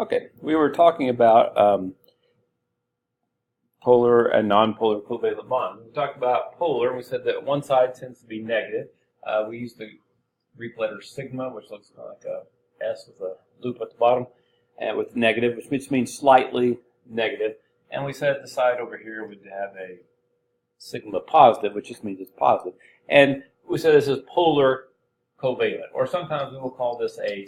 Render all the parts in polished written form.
Okay, we were talking about polar and nonpolar covalent bonds. We talked about polar, and we said that one side tends to be negative. We used the Greek letter sigma, which looks kind of like a S with a loop at the bottom, and with negative, which means slightly negative. And we said the side over here would have a sigma positive, which just means it's positive. And we said this is polar covalent, or sometimes we will call this a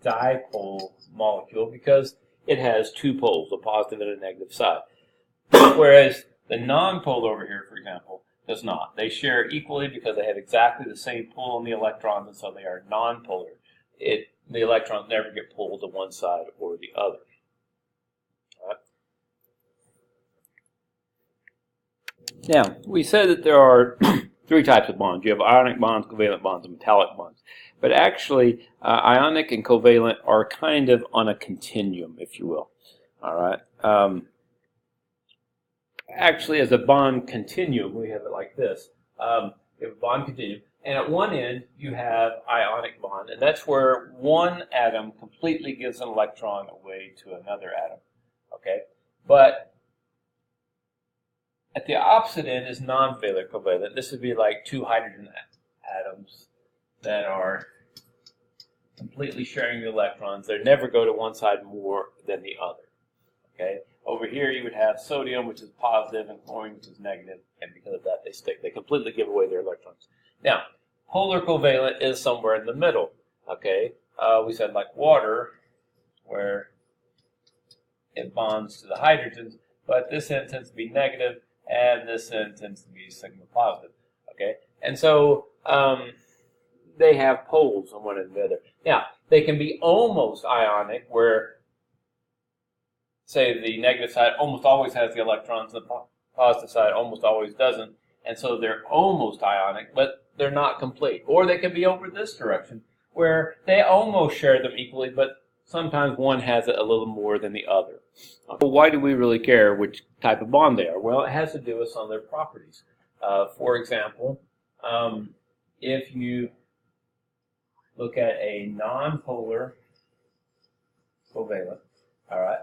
dipole molecule because it has two poles, a positive and a negative side. Whereas the nonpolar over here, for example, does not. They share equally because they have exactly the same pull on the electrons, and so they are nonpolar. The electrons never get pulled to one side or the other. Right. Now, we said that there are three types of bonds. You have ionic bonds, covalent bonds, and metallic bonds. But actually, ionic and covalent are kind of on a continuum, if you will. All right. Actually, as a bond continuum, we have it like this. You have a bond continuum, and at one end you have ionic bond, and that's where one atom completely gives an electron away to another atom. Okay, but at the opposite end is non-valent covalent. This would be like two hydrogen atoms that are completely sharing the electrons. They never go to one side more than the other. Okay. Over here you would have sodium, which is positive, and chlorine, which is negative, and because of that they stick. They completely give away their electrons. Now, polar covalent is somewhere in the middle. Okay, we said like water, where it bonds to the hydrogens, but this end tends to be negative, and this end tends to be sigma positive. Okay, and so they have poles on one end and the other. Now, they can be almost ionic, where say the negative side almost always has the electrons, the positive side almost always doesn't, and so they're almost ionic, but they're not complete. Or they can be over this direction, where they almost share them equally, but sometimes one has it a little more than the other. Well, why do we really care which type of bond they are? Well, it has to do with some of their properties. For example, if you look at a nonpolar covalent, all right,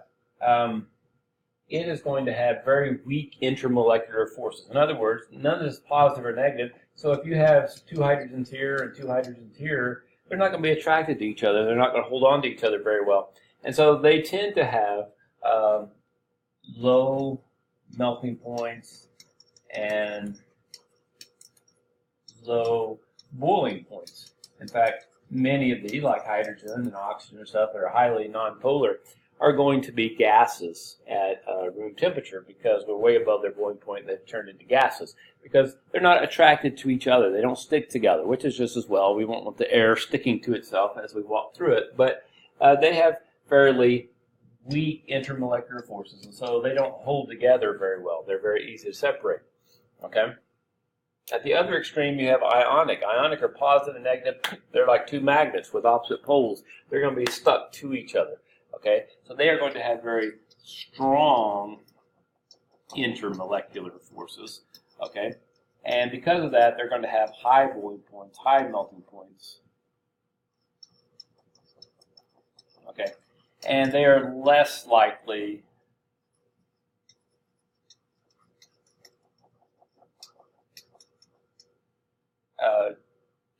it is going to have very weak intermolecular forces. In other words, none of this is positive or negative. So if you have two hydrogens here and two hydrogens here, they're not going to be attracted to each other. They're not going to hold on to each other very well. And so they tend to have low melting points and low boiling points. In fact, many of these, like hydrogen and oxygen and stuff that are highly nonpolar, are going to be gases at room temperature because we're way above their boiling point. They've turned into gases because they're not attracted to each other. They don't stick together, which is just as well. We won't want the air sticking to itself as we walk through it, but they have fairly weak intermolecular forces, and so they don't hold together very well. They're very easy to separate. Okay. At the other extreme, you have ionic. Ionic are positive and negative. They're like two magnets with opposite poles. They're going to be stuck to each other. Okay, so they are going to have very strong intermolecular forces. Okay, and because of that, they're going to have high boiling points, high melting points. Okay, and they are less likely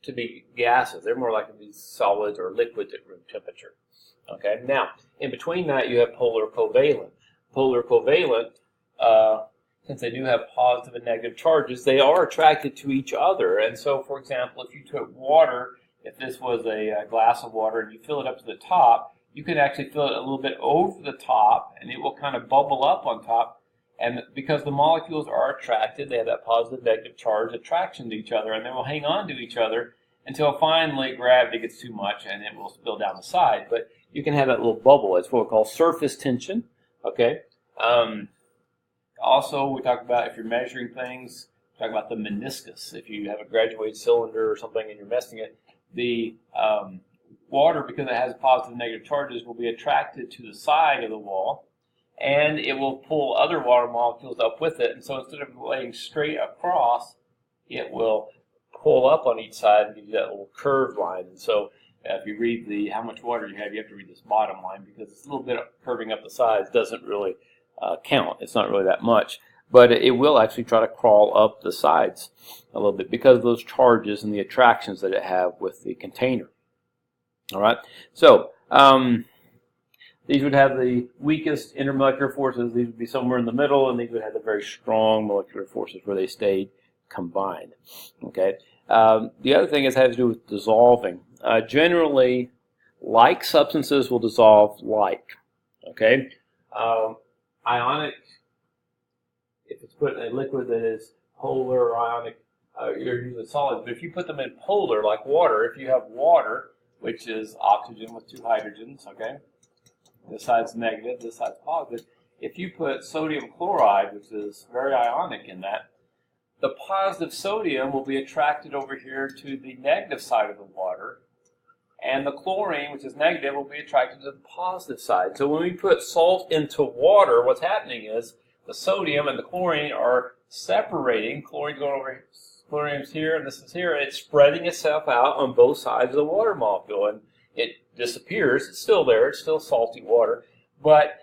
to be gases. They're more likely to be solids or liquids at room temperature. Okay. Now, in between that, you have polar covalent. Polar covalent, since they do have positive and negative charges, they are attracted to each other. And so, for example, if you took water, if this was a glass of water and you fill it up to the top, you can actually fill it a little bit over the top, and it will kind of bubble up on top. And because the molecules are attracted, they have that positive negative charge attraction to each other, and they will hang on to each other until finally gravity gets too much and it will spill down the side. But you can have that little bubble. It's what we call surface tension. Okay. Also, we talk about if you're measuring things, we talk about the meniscus. If you have a graduated cylinder or something and you're messing it, the water, because it has positive and negative charges, will be attracted to the side of the wall, and it will pull other water molecules up with it. And so instead of laying straight across, it will pull up on each side and give you that little curved line. And so If you read the how much water you have to read this bottom line, because it's a little bit curving up the sides doesn't really count. It's not really that much, but it will actually try to crawl up the sides a little bit because of those charges and the attractions that it have with the container. All right, so these would have the weakest intermolecular forces. These would be somewhere in the middle, and these would have the very strong molecular forces where they stayed combined. Okay. The other thing has to do with dissolving. Generally, like substances will dissolve like. Okay. Ionic, if it's put in a liquid that is polar or ionic, you're using solids. But if you put them in polar, like water, if you have water, which is oxygen with 2 hydrogens, okay, this side's negative, this side's positive. If you put sodium chloride, which is very ionic in that, the positive sodium will be attracted over here to the negative side of the water, and the chlorine, which is negative, will be attracted to the positive side. So when we put salt into water, what's happening is the sodium and the chlorine are separating. Chlorine's going over here, chlorine's here, and this is here. It's spreading itself out on both sides of the water molecule, and it disappears. It's still there. It's still salty water, but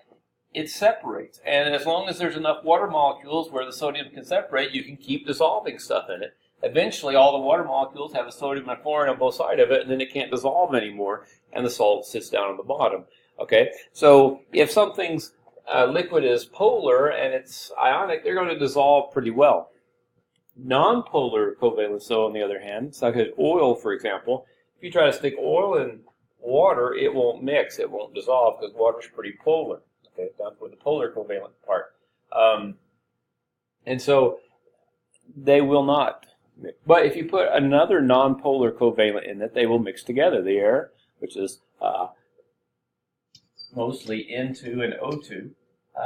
it separates. And as long as there's enough water molecules where the sodium can separate, you can keep dissolving stuff in it. Eventually, all the water molecules have a sodium and a chlorine on both sides of it, and then it can't dissolve anymore, and the salt sits down on the bottom. Okay, so if something's liquid is polar and it's ionic, they're going to dissolve pretty well. Non-polar covalent, so on the other hand, so like oil, for example, if you try to stick oil in water, it won't mix, it won't dissolve, because water's pretty polar. Okay, down for the polar covalent part. And so they will not mix. But if you put another non-polar covalent in it, they will mix together. The air, which is mostly N2 and O2,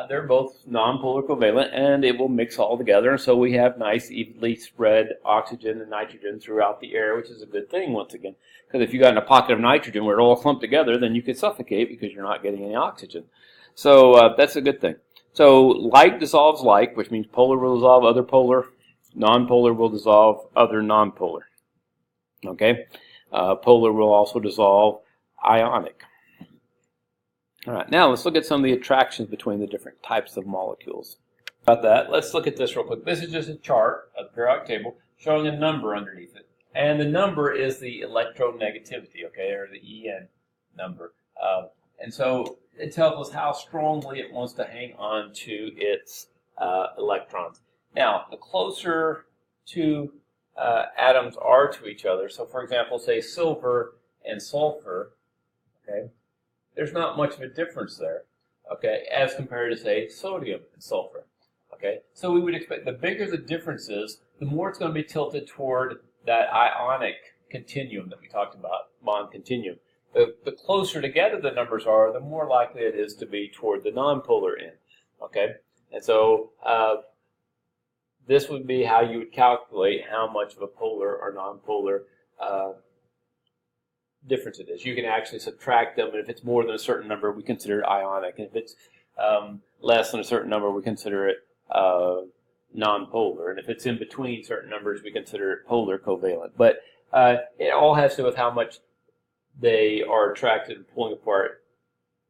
they're both non-polar covalent, and it will mix all together. And so we have nice, evenly spread oxygen and nitrogen throughout the air, which is a good thing, once again. Because if you got in a pocket of nitrogen where it all clumped together, then you could suffocate because you're not getting any oxygen. So that's a good thing. So like dissolves like, which means polar will dissolve other polar, non-polar will dissolve other non-polar. Okay? Polar will also dissolve ionic. All right, now let's look at some of the attractions between the different types of molecules. About that, let's look at this real quick. This is just a chart of the periodic table showing a number underneath it. And the number is the electronegativity, okay, or the En number. And so it tells us how strongly it wants to hang on to its electrons. Now, the closer two atoms are to each other, so for example, say silver and sulfur, okay, there's not much of a difference there, okay, as compared to, say, sodium and sulfur, okay? So we would expect the bigger the difference is, the more it's going to be tilted toward that ionic continuum that we talked about, bond continuum. The closer together the numbers are, the more likely it is to be toward the nonpolar end, okay? And so this would be how you would calculate how much of a polar or nonpolar difference it is. You can actually subtract them, and if it's more than a certain number, we consider it ionic. And if it's less than a certain number, we consider it nonpolar. And if it's in between certain numbers, we consider it polar covalent. But it all has to do with how much they are attracted and pulling apart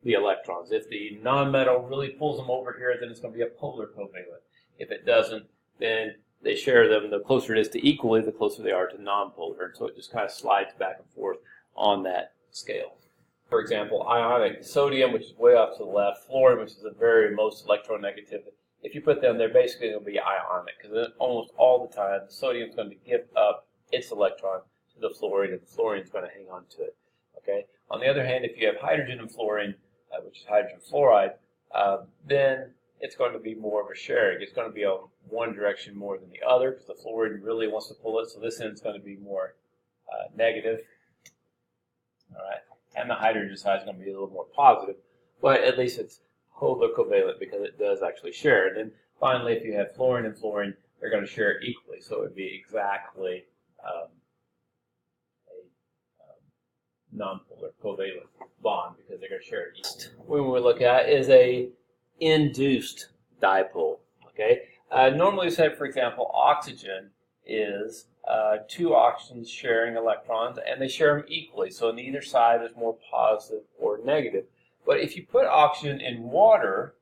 the electrons. If the nonmetal really pulls them over here, then it's going to be a polar covalent. If it doesn't, then they share them. The closer it is to equally, the closer they are to nonpolar. And so it just kind of slides back and forth on that scale. For example, ionic sodium, which is way off to the left, fluorine, which is the very most electronegative. If you put them, they're basically going to be ionic, because almost all the time, the sodium is going to give up its electron to the fluorine, and the fluorine is going to hang on to it. Okay. On the other hand, if you have hydrogen and fluorine, which is hydrogen fluoride, then it's going to be more of a sharing. It's going to be on one direction more than the other, because the fluorine really wants to pull it, so this end is going to be more negative. All right, and the hydrogen side is going to be a little more positive, but at least it's polar covalent because it does actually share. And then finally, if you have fluorine and fluorine, they're going to share it equally, so it would be exactly a nonpolar covalent bond because they're going to share it equally. What we look at is a induced dipole. Okay, normally we say, for example, oxygen is two oxygens sharing electrons, and they share them equally. So on either side is more positive or negative. But if you put oxygen in water,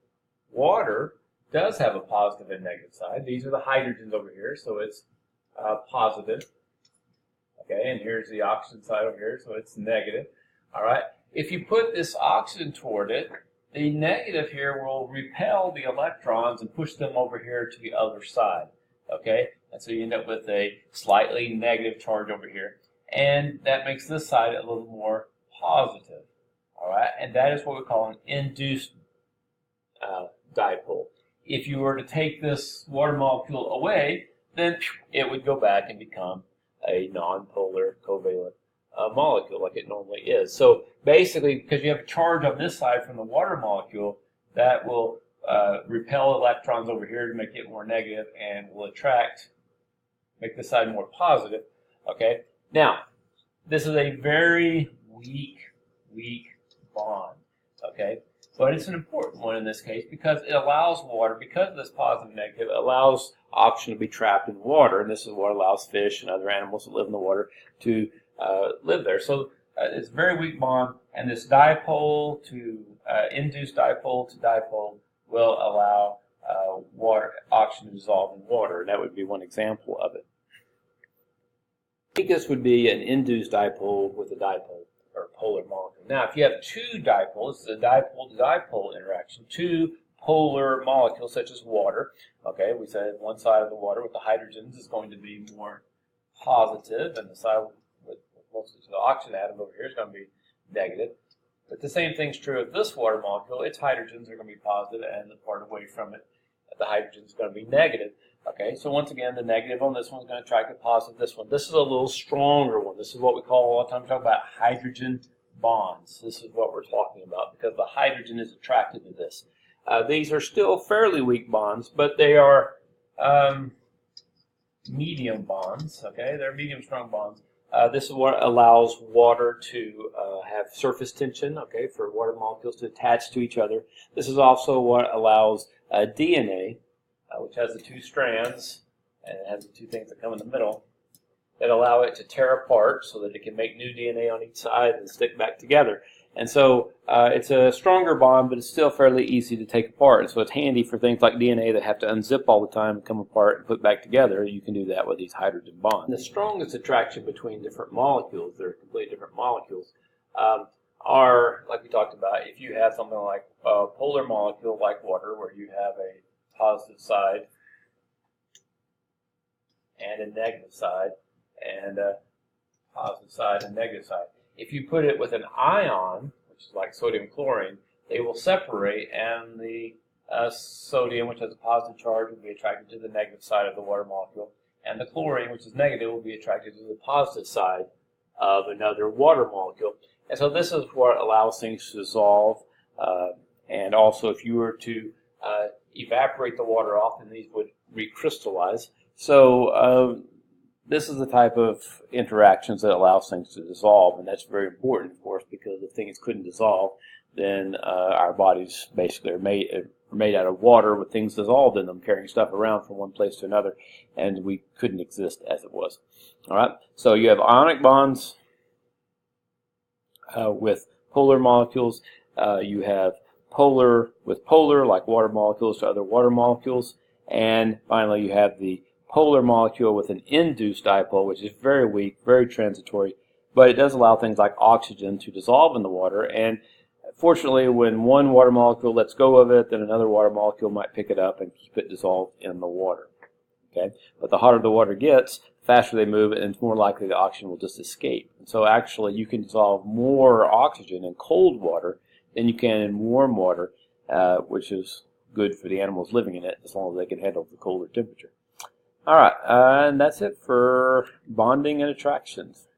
water does have a positive and negative side. These are the hydrogens over here, so it's positive. Okay, and here's the oxygen side over here, so it's negative. All right. If you put this oxygen toward it, the negative here will repel the electrons and push them over here to the other side. Okay, and so you end up with a slightly negative charge over here, and that makes this side a little more positive. All right, and that is what we call an induced dipole. If you were to take this water molecule away, then it would go back and become a nonpolar covalent molecule like it normally is. So basically, because you have a charge on this side from the water molecule, that will repel electrons over here to make it more negative, and will attract, make this side more positive. Okay. Now, this is a very weak bond. Okay, but it's an important one in this case because it allows water, because of this positive and negative, it allows oxygen to be trapped in water, and this is what allows fish and other animals that live in the water to live there. So it's a very weak bond, and this dipole to induced dipole to dipole will allow oxygen to dissolve in water, and that would be one example of it. I think this would be an induced dipole with a dipole, or polar molecule. Now, if you have two dipoles, it's a dipole-to-dipole interaction, two polar molecules such as water. Okay, we said one side of the water with the hydrogens is going to be more positive, and the side with most of the oxygen atom over here is going to be negative. But the same thing's true of this water molecule. Its hydrogens are going to be positive, and the part away from it, the hydrogen is going to be negative. Okay, so once again, the negative on this one is going to attract the positive this one. This is a little stronger one. This is what we call, all the time we talk about hydrogen bonds. This is what we're talking about because the hydrogen is attracted to this. These are still fairly weak bonds, but they are medium bonds. Okay, they're medium strong bonds. This is what allows water to have surface tension, okay, for water molecules to attach to each other. This is also what allows DNA, which has the two strands, and it has the two things that come in the middle, that allow it to tear apart so that it can make new DNA on each side and stick back together. And so it's a stronger bond, but it's still fairly easy to take apart. And so it's handy for things like DNA that have to unzip all the time and come apart and put back together. You can do that with these hydrogen bonds. The strongest attraction between different molecules, they're completely different molecules, are, like we talked about, if you have something like a polar molecule like water, where you have a positive side and a negative side, and a positive side and negative side. If you put it with an ion, which is like sodium chlorine, they will separate, and the sodium, which has a positive charge, will be attracted to the negative side of the water molecule, and the chlorine, which is negative, will be attracted to the positive side of another water molecule. And so this is what allows things to dissolve, and also if you were to evaporate the water off, then these would recrystallize. So this is the type of interactions that allows things to dissolve, and that's very important, of course, because if things couldn't dissolve, then our bodies basically are made out of water with things dissolved in them, carrying stuff around from one place to another, and we couldn't exist as it was. All right, so you have ionic bonds with polar molecules. You have polar with polar, like water molecules to other water molecules, and finally you have the polar molecule with an induced dipole, which is very weak, very transitory, but it does allow things like oxygen to dissolve in the water. And fortunately, when one water molecule lets go of it, then another water molecule might pick it up and keep it dissolved in the water. Okay, but the hotter the water gets, the faster they move, and it's more likely the oxygen will just escape. And so actually, you can dissolve more oxygen in cold water than you can in warm water, which is good for the animals living in it, as long as they can handle the colder temperature. All right, and that's it for bonding and attractions.